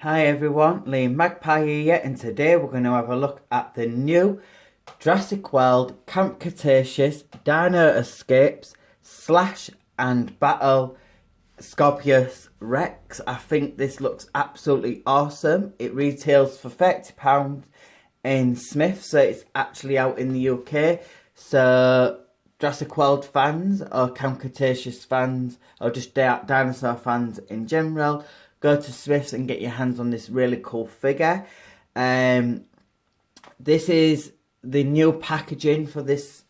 Hi everyone, Liam Magpie here, and today we're going to have a look at the new Jurassic World Camp Cretaceous Dino Escapes Slash and Battle Scorpios Rex. I think this looks absolutely awesome. It retails for £30 in Smyths, so it's actually out in the UK. So Jurassic World fans or Camp Cretaceous fans or just dinosaur fans in general, go to Smyths and get your hands on this really cool figure. This is the new packaging for this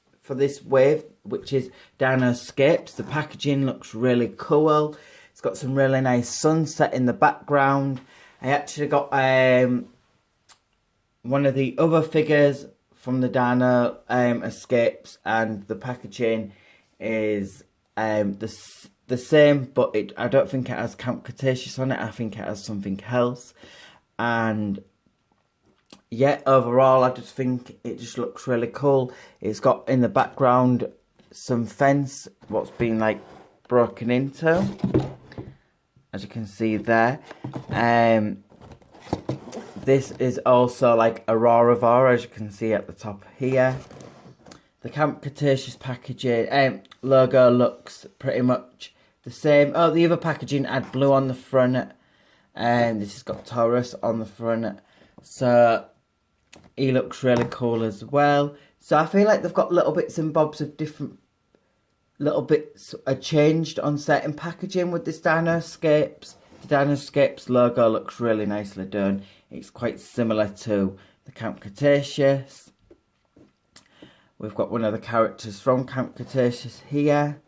wave, which is Dino Escapes. The packaging looks really cool. It's got some really nice sunset in the background. I actually got one of the other figures from the Dino Escapes, and the packaging is the same, but I don't think it has Camp Cretaceous on it. I think it has something else. And yeah, overall, I just think it just looks really cool. It's got in the background some fence, what's been like broken into, as you can see there. This is also like Aurora, as you can see at the top here. The Camp Cretaceous packaging logo looks pretty much the same. Oh, the other packaging had blue on the front, and this has got Taurus on the front. So he looks really cool as well. So I feel like they've got little bits and bobs of different little bits are changed on certain packaging with this Dino Escapes. The Dino Escapes logo looks really nicely done. It's quite similar to the Camp Cretaceous. We've got one of the characters from Camp Cretaceous here.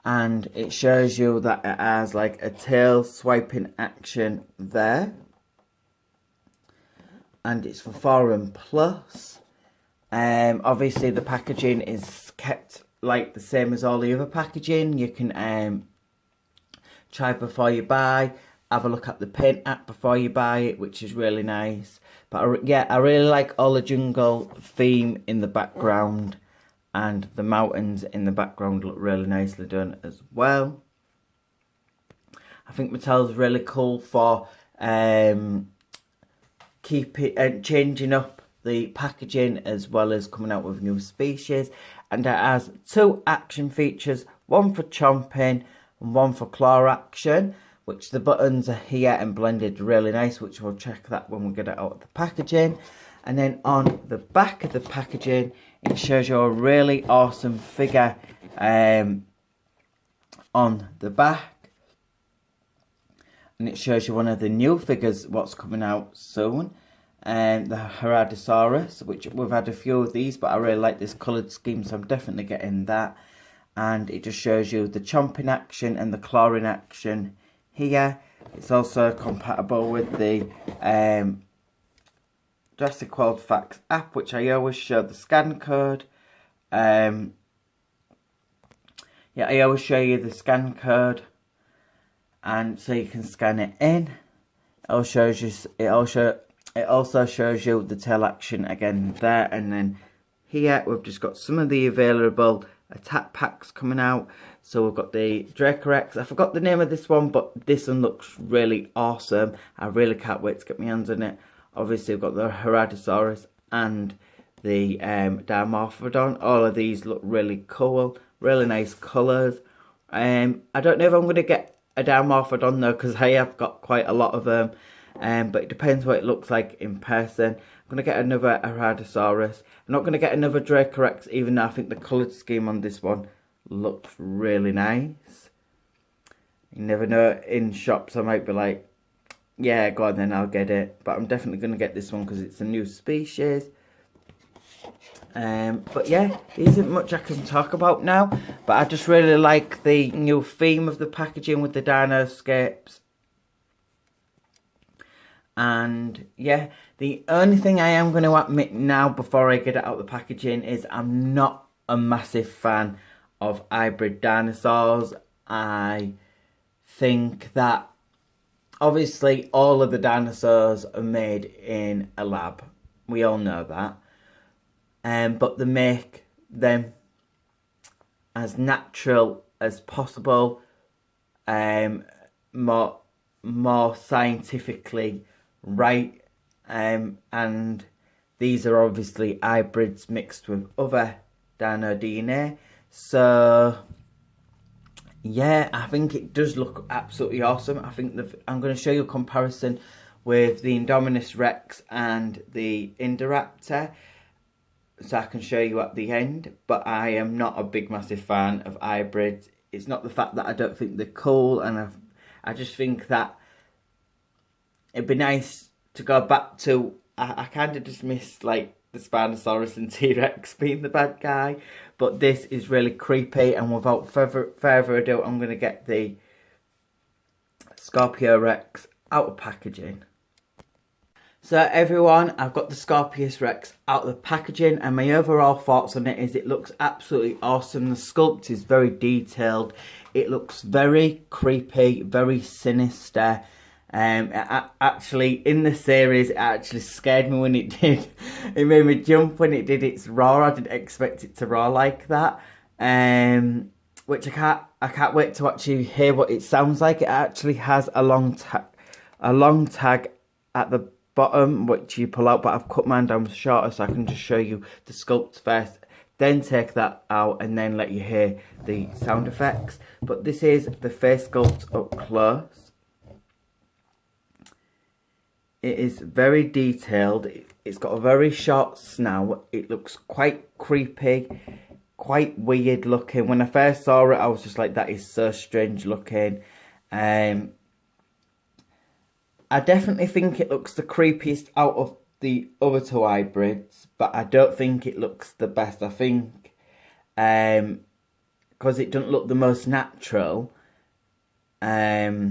And it shows you that it has like a tail swiping action there. And it's for foreign plus. Obviously the packaging is kept like the same as all the other packaging. You can try before you buy. Have a look at the paint app before you buy it, which is really nice. But yeah, I really like all the jungle theme in the background, and the mountains in the background look really nicely done as well. I think Mattel's really cool for changing up the packaging as well as coming out with new species. And it has two action features, one for chomping and one for claw action, which the buttons are here and blended really nice, which we'll check that when we get it out of the packaging. And then on the back of the packaging, it shows you a really awesome figure on the back. And it shows you one of the new figures, what's coming out soon. The Herodisaurus, which we've had a few of these, but I really like this coloured scheme, so I'm definitely getting that. And it just shows you the chomping action and the clawing action here. It's also compatible with the Jurassic World Facts app, which I always show the scan code. Yeah, I always show you the scan code, and so you can scan it in. It also shows you the tail action again there, and then here we've just got some of the available attack packs coming out. So we've got the Rex. I forgot the name of this one, but this one looks really awesome. I really can't wait to get my hands on it. Obviously we've got the Herodisaurus and the Dimorphodon. All of these look really cool, really nice colours. I don't know if I'm going to get a Dimorphodon though, because I have got quite a lot of them. But it depends what it looks like in person. I'm going to get another Herodisaurus. I'm not going to get another Rex, even though I think the coloured scheme on this one looks really nice. You never know, in shops I might be like, yeah, go on then, I'll get it. But I'm definitely going to get this one because it's a new species. But yeah, there isn't much I can talk about now. But I just really like the new theme of the packaging with the Dino Escapes. And yeah, the only thing I am going to admit now before I get it out of the packaging is I'm not a massive fan of hybrid dinosaurs. I think that obviously all of the dinosaurs are made in a lab. We all know that. But they make them as natural as possible. More more scientifically right, and these are obviously hybrids mixed with other dino DNA. So yeah, I think it does look absolutely awesome. I think I'm going to show you a comparison with the Indominus Rex and the Indoraptor, so I can show you at the end. But I am not a big massive fan of hybrids. It's not the fact that I don't think they're cool, and I just think that it'd be nice to go back to, I kind of dismiss like the Spinosaurus and T-Rex being the bad guy, but this is really creepy. And without further ado, I'm going to get the Scorpio Rex out of packaging. So everyone, I've got the Scorpios Rex out of the packaging, and my overall thoughts on it is it looks absolutely awesome. The sculpt is very detailed. It looks very creepy, very sinister. Actually, in the series, it actually scared me when it did. It made me jump when it did its roar. I didn't expect it to roar like that. Which I can't wait to actually hear what it sounds like. It actually has a long tag at the bottom which you pull out, but I've cut mine down shorter so I can just show you the sculpt first, then take that out and then let you hear the sound effects. But this is the face sculpt up close. It is very detailed. It's got a very short snout. It looks quite creepy, quite weird looking. When I first saw it, I was just like, that is so strange looking. I definitely think it looks the creepiest out of the other two hybrids, but I don't think it looks the best. I think because it doesn't look the most natural, but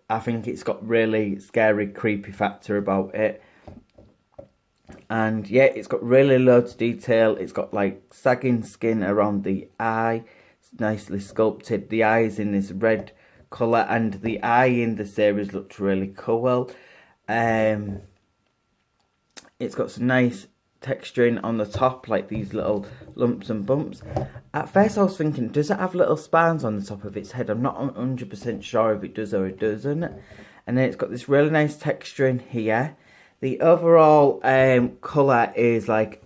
I think it's got really scary, creepy factor about it. And yeah, it's got really loads of detail. It's got like sagging skin around the eye. It's nicely sculpted. The eye is in this red colour, and the eye in the series looks really cool. It's got some nice texturing on the top, like these little lumps and bumps. At first I was thinking, does it have little spines on the top of its head? I'm not 100% sure if it does or it doesn't. And then it's got this really nice texturing here. The overall colour is like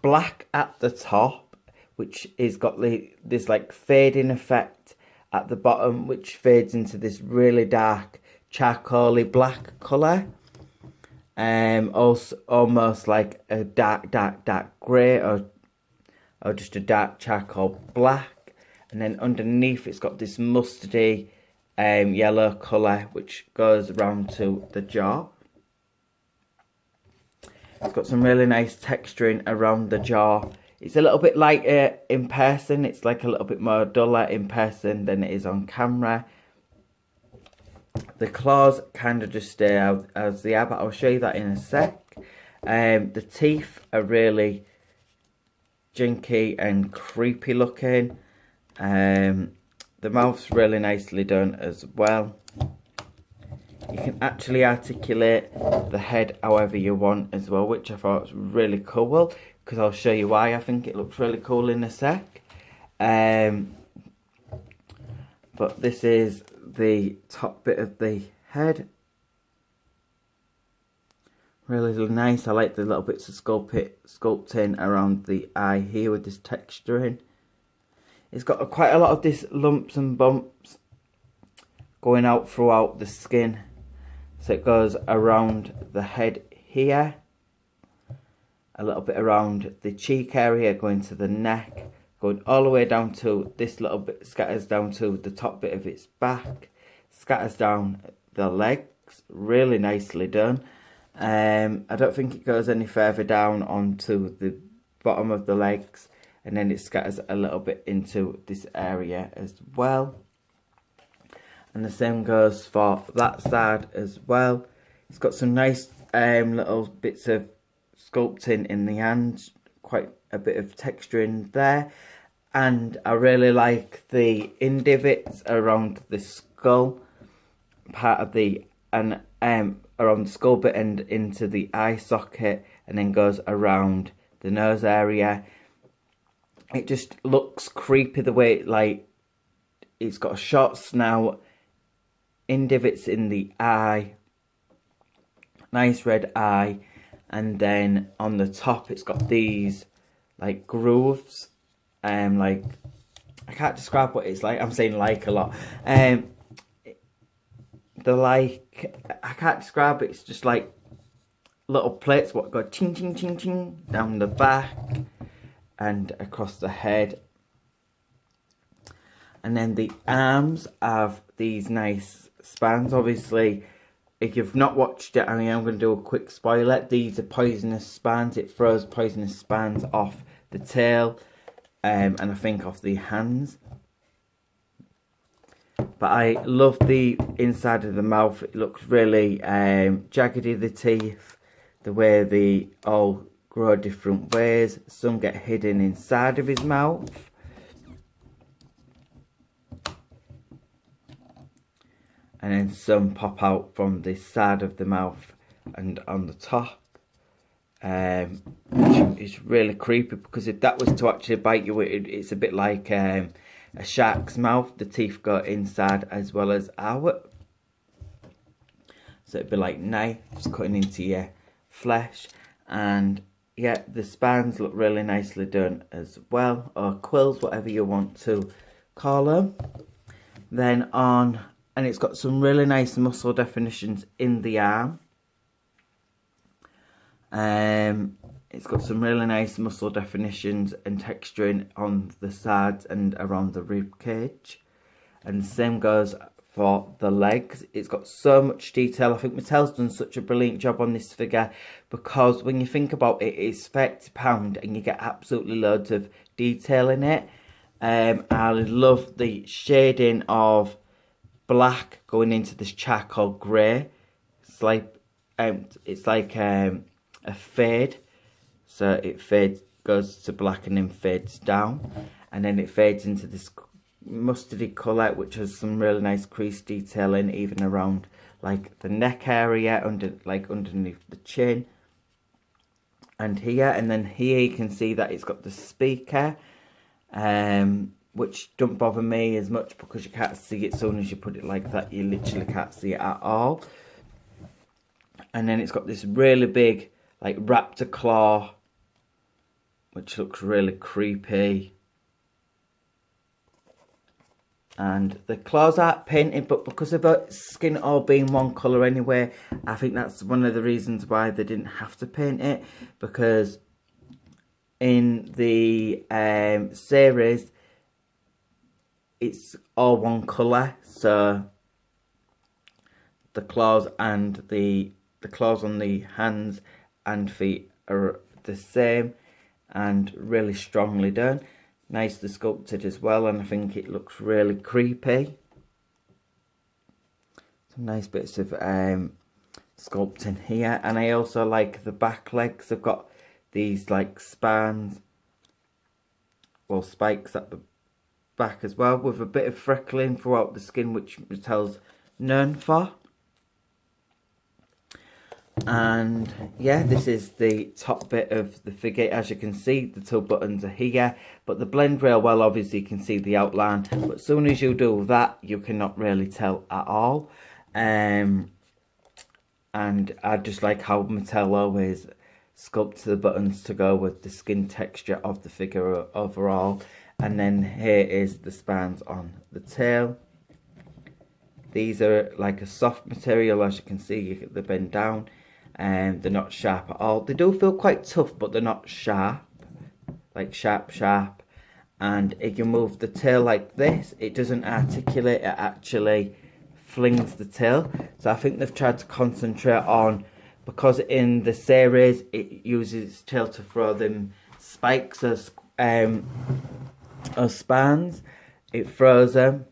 black at the top, which is got this like fading effect at the bottom, which fades into this really dark charcoaly black colour. Also almost like a dark grey or just a dark charcoal black. And then underneath it's got this mustardy yellow colour which goes around to the jaw. It's got some really nice texturing around the jaw. It's a little bit lighter in person. It's like a little bit more duller in person than it is on camera. The claws kind of just stay out as they are, but I'll show you that in a sec. The teeth are really jinky and creepy looking. The mouth's really nicely done as well. You can actually articulate the head however you want as well, which I thought was really cool, because I'll show you why I think it looks really cool in a sec. But this is the top bit of the head. Really nice. I like the little bits of sculpting around the eye here with this texturing. It's got quite a lot of these lumps and bumps going out throughout the skin. So it goes around the head here, a little bit around the cheek area, going to the neck, going all the way down to this little bit, scatters down to the top bit of its back, scatters down the legs, really nicely done. I don't think it goes any further down onto the bottom of the legs, and then it scatters a little bit into this area as well. And the same goes for that side as well. It's got some nice little bits of sculpting in the hands, quite a bit of texture in there. And I really like the indivots around the skull part of the, and around the skull bit and into the eye socket, and then goes around the nose area. It just looks creepy the way it's got a short snout. divots in the eye, nice red eye, and then on the top it's got these like grooves, like, I can't describe what it's like. I'm saying like a lot. The like, I can't describe it. It's just like little plates what go ching ching ching ching down the back and across the head. And then the arms have these nice spans. Obviously, if you've not watched it, I am going to do a quick spoiler. These are poisonous spans. It throws poisonous spans off the tail, and I think off the hands. But I love the inside of the mouth. It looks really jaggedy, the teeth, the way they all grow different ways. Some get hidden inside of his mouth. And then some pop out from the side of the mouth and on the top. Which is really creepy, because if that was to actually bite you, it's a bit like a shark's mouth. The teeth go inside as well as out. So it'd be like knives cutting into your flesh. And yeah, the spines look really nicely done as well, or quills, whatever you want to call them. Then on... And it's got some really nice muscle definitions in the arm. It's got some really nice muscle definitions and texturing on the sides and around the rib cage. And the same goes for the legs. It's got so much detail. I think Mattel's done such a brilliant job on this figure, because when you think about it, it's £30 and you get absolutely loads of detail in it. I love the shading of black going into this charcoal grey. It's like a fade, so it fades, goes to black and then fades down, and then it fades into this mustardy colour, which has some really nice crease detailing even around like the neck area, underneath the chin and here. And then here you can see that it's got the speaker, which don't bother me as much because you can't see it. As soon as you put it like that, you literally can't see it at all. And then it's got this really big like raptor claw, which looks really creepy. And the claws aren't painted, but because of the skin all being one colour anyway, I think that's one of the reasons why they didn't have to paint it. Because in the series, it's all one colour, so the claws and the claws on the hands and feet are the same and really strongly done. Nicely sculpted as well, and I think it looks really creepy. Some nice bits of sculpting here, and I also like the back legs. They've got these like spans, well, spikes at the back as well, with a bit of freckling throughout the skin, which Mattel's known for. And yeah, this is the top bit of the figure. As you can see, the two buttons are here, but the blend rail, well, obviously you can see the outline, but as soon as you do that, you cannot really tell at all. And I just like how Mattel always sculpts the buttons to go with the skin texture of the figure overall. And then here is the spans on the tail. These are like a soft material, as you can see, they bend down. And they're not sharp at all. They do feel quite tough, but they're not sharp. Like sharp. And if you move the tail like this, it doesn't articulate, it actually flings the tail. So I think they've tried to concentrate on, because in the series, it uses its tail to throw them spikes as spans. It throws them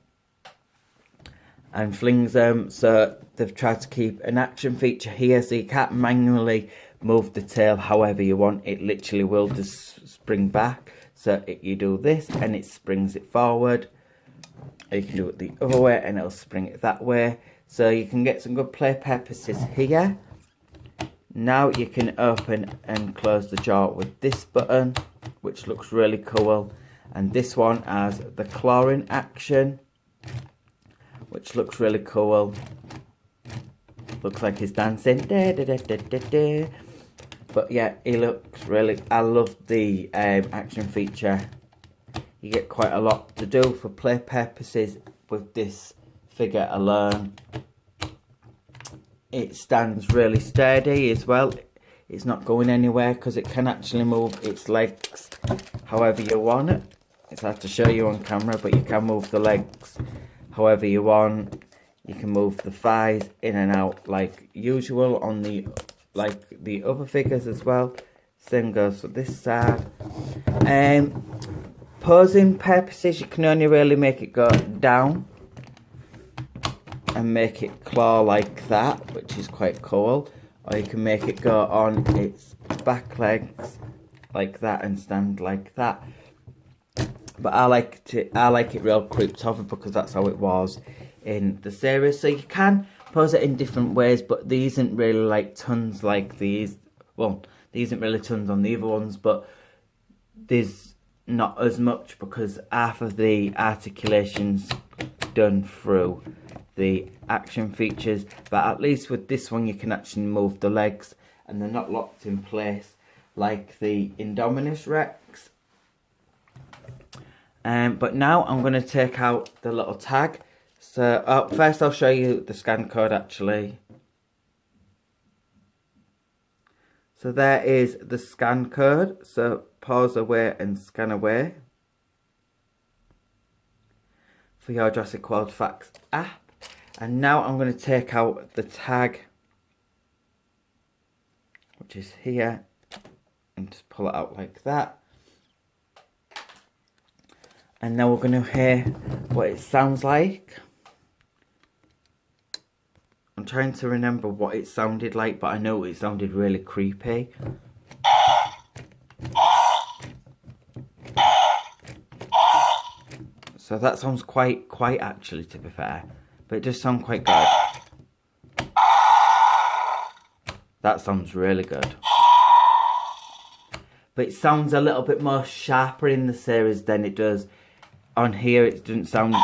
and flings them, so they've tried to keep an action feature here, so you can't manually move the tail however you want. It literally will just spring back. So you do this and it springs it forward. You can do it the other way and it'll spring it that way. So you can get some good play purposes here. Now you can open and close the jaw with this button, which looks really cool. And this one has the clawing action, which looks really cool. Looks like he's dancing. Da, da, da, da, da, da. But yeah, he looks really... I love the action feature. You get quite a lot to do for play purposes with this figure alone. It stands really sturdy as well. It's not going anywhere because it can actually move its legs however you want it. It's hard to show you on camera, but you can move the legs however you want. You can move the thighs in and out like usual on the other figures as well. Same goes for this side. Posing purposes, you can only really make it go down and make it claw like that, which is quite cool. Or you can make it go on its back legs like that and stand like that. But I like it real creeped over because that's how it was in the series. So you can pose it in different ways, but these isn't really like tons like these. Well, these isn't really tons on the other ones, but there's not as much because half of the articulation's done through the action features. But at least with this one you can actually move the legs and they're not locked in place like the Indominus Rex. But now I'm going to take out the little tag. So first I'll show you the scan code actually. So there is the scan code. So pause away and scan away for your Jurassic World Facts app. And now I'm going to take out the tag, which is here, and just pull it out like that. And now we're going to hear what it sounds like. I'm trying to remember what it sounded like, but I know it sounded really creepy. So that sounds quite actually, to be fair. But it does sound quite good. That sounds really good. But it sounds a little bit more sharper in the series than it does on here. It doesn't sound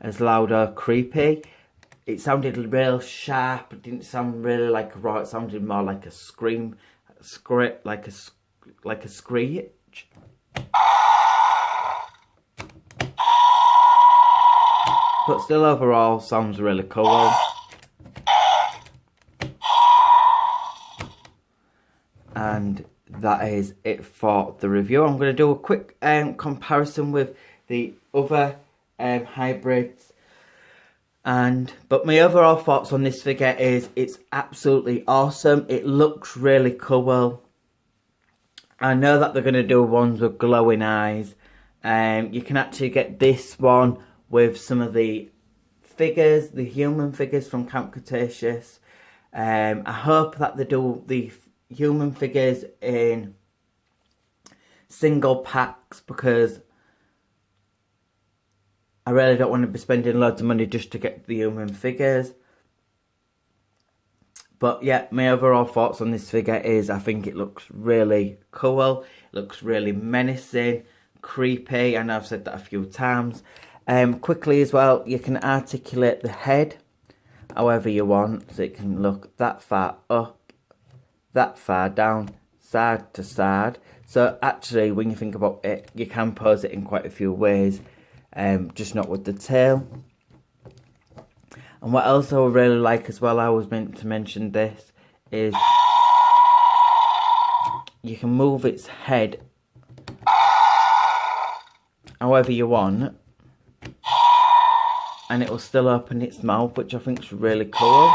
as loud or creepy. It sounded real sharp. It didn't sound really like a roar. It sounded more like a scream, like a screech. But still overall sounds really cool. And that is it for the review. I'm going to do a quick comparison with the other hybrids. But my overall thoughts on this figure is it's absolutely awesome. It looks really cool. I know that they're going to do ones with glowing eyes. You can actually get this one with some of the figures, the human figures from Camp Cretaceous. I hope that they do the human figures in single packs because I really don't want to be spending loads of money just to get the human figures. But yeah, my overall thoughts on this figure is I think it looks really cool. It looks really menacing, creepy. I know I've said that a few times. Quickly as well, you can articulate the head however you want. So it can look that far up, that far down, side to side. So actually, when you think about it, you can pose it in quite a few ways. Just not with the tail. And what else I would really like as well, I was meant to mention this, is you can move its head however you want. And it will still open its mouth, which I think is really cool.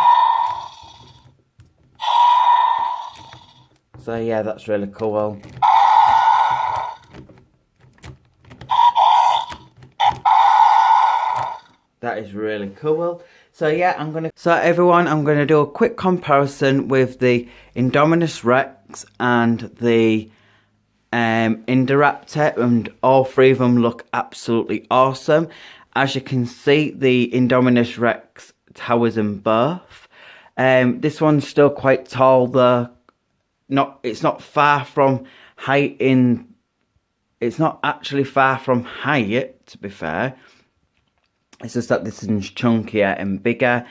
So yeah, that's really cool. That is really cool. So yeah, So everyone, I'm gonna do a quick comparison with the Indominus Rex and the Indoraptor, and all three of them look absolutely awesome. As you can see, the Indominus Rex towers them both. This one's still quite tall though. It's not far from height it's not actually far from height, to be fair. It's just that this one's chunkier and bigger.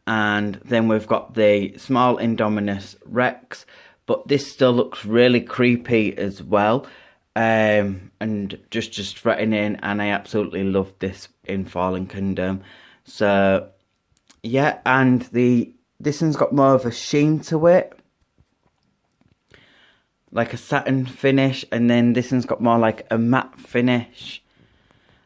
And then we've got the small Indominus Rex, but this still looks really creepy as well, and just threatening. And I absolutely love this in Fallen Kingdom. So yeah, and this one's got more of a sheen to it, like a satin finish, and then this one's got more like a matte finish,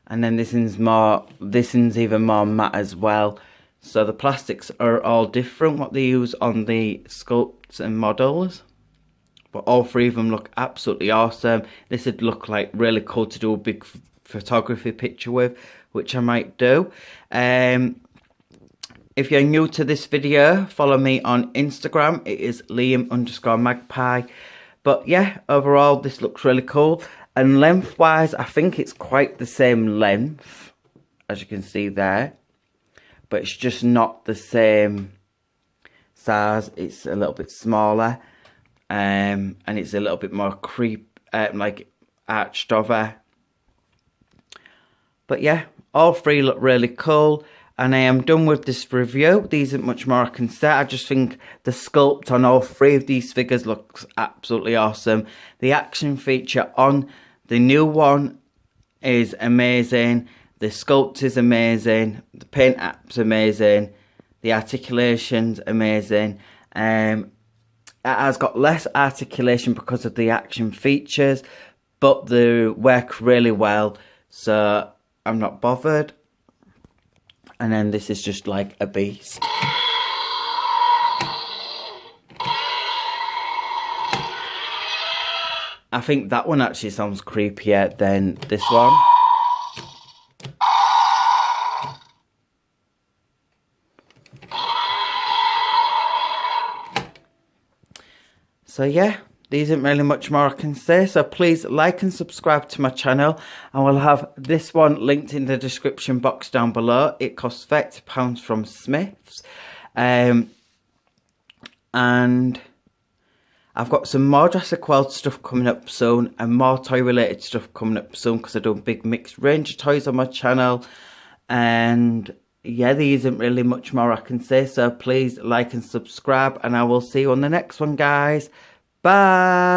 and then this one's even more matte as well. So the plastics are all different, what they use on the sculpts and models. But all three of them look absolutely awesome. This would look like really cool to do a big photography picture with, which I might do. If you're new to this video, follow me on Instagram. It is Liam_Magpie. But yeah, overall this looks really cool. And length-wise, I think it's quite the same length, as you can see there. But it's just not the same size. It's a little bit smaller, and it's a little bit more like arched over. But yeah, all three look really cool, and I am done with this review. There isn't much more I can say. I just think the sculpt on all three of these figures looks absolutely awesome. The action feature on the new one is amazing. The sculpt is amazing. The paint app's amazing. The articulation's amazing. It has got less articulation because of the action features, but they work really well, so I'm not bothered. And then this is just like a beast. I think that one actually sounds creepier than this one. So yeah, there isn't really much more I can say. So please like and subscribe to my channel. I will have this one linked in the description box down below. It costs £30 from Smyths. And I've got some more Jurassic World stuff coming up soon, and more toy related stuff coming up soon, because I do a big mixed range of toys on my channel. And yeah, there isn't really much more I can say, so please like and subscribe, and I will see you on the next one, guys. Bye.